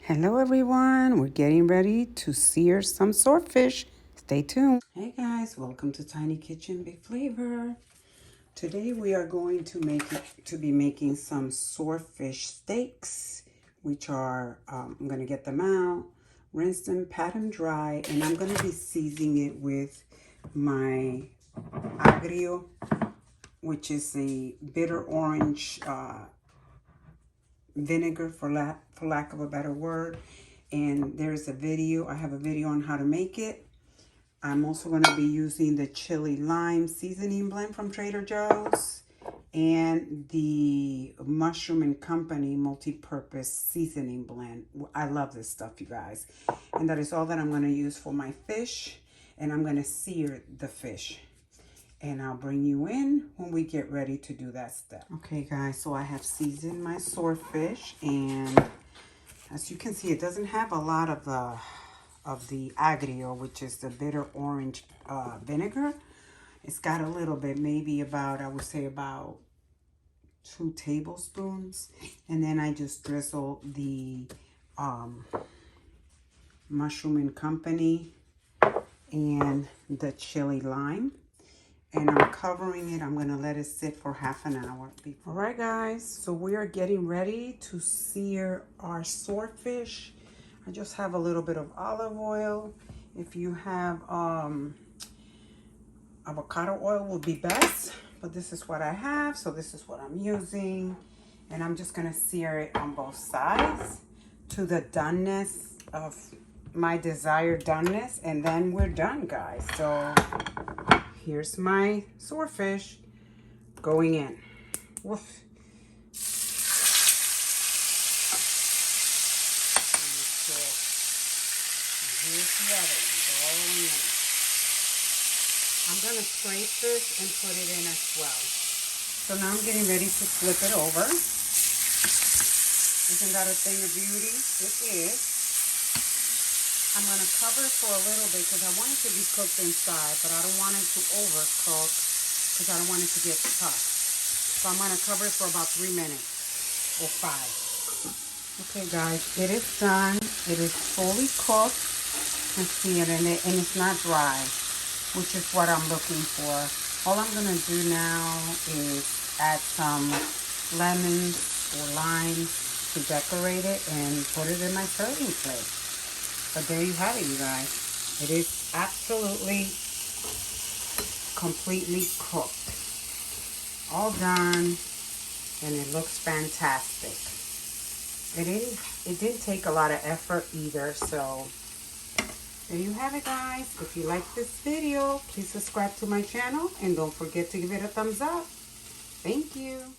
Hello everyone, we're getting ready to sear some swordfish. Stay tuned. Hey guys, welcome to Tiny Kitchen Big Flavor. Today we are going to be making some swordfish steaks, which are, I'm going to get them out, rinse them, pat them dry, and I'm going to be seasoning it with my Agrió, which is a bitter orange vinegar, for lack of a better word. And there's a video, I have a video on how to make it. I'm also going to be using the chili lime seasoning blend from Trader Joe's and the Mushroom and Company multi-purpose seasoning blend. I love this stuff, you guys. And that is all that I'm going to use for my fish, and I'm going to sear the fish. And I'll bring you in when we get ready to do that step. Okay, guys, so I have seasoned my swordfish, and as you can see, it doesn't have a lot of the Agrió, which is the bitter orange vinegar. It's got a little bit, maybe about, I would say about 2 tablespoons. And then I just drizzle the Mushroom and Company and the chili lime. And I'm covering it. I'm going to let it sit for half an hour. All right, guys. So we are getting ready to sear our swordfish. I just have a little bit of olive oil. If you have avocado oil would be best. But this is what I have. So this is what I'm using. And I'm just going to sear it on both sides to the doneness of my desired doneness. And then we're done, guys. So here's my swordfish going in. Woof. Here's the other one going in. I'm going to scrape this and put it in as well. So now I'm getting ready to flip it over. Isn't that a thing of beauty? It is. I'm going to cover it for a little bit because I want it to be cooked inside, but I don't want it to overcook because I don't want it to get tough. So I'm going to cover it for about 3 minutes or 5. Okay, guys, it is done. It is fully cooked. You can see it in it, and it's not dry, which is what I'm looking for. All I'm going to do now is add some lemons or limes to decorate it and put it in my serving plate. But there you have it, you guys. It is absolutely, completely cooked. All done, and it looks fantastic. It didn't take a lot of effort either, so there you have it, guys. If you like this video, please subscribe to my channel, and don't forget to give it a thumbs up. Thank you.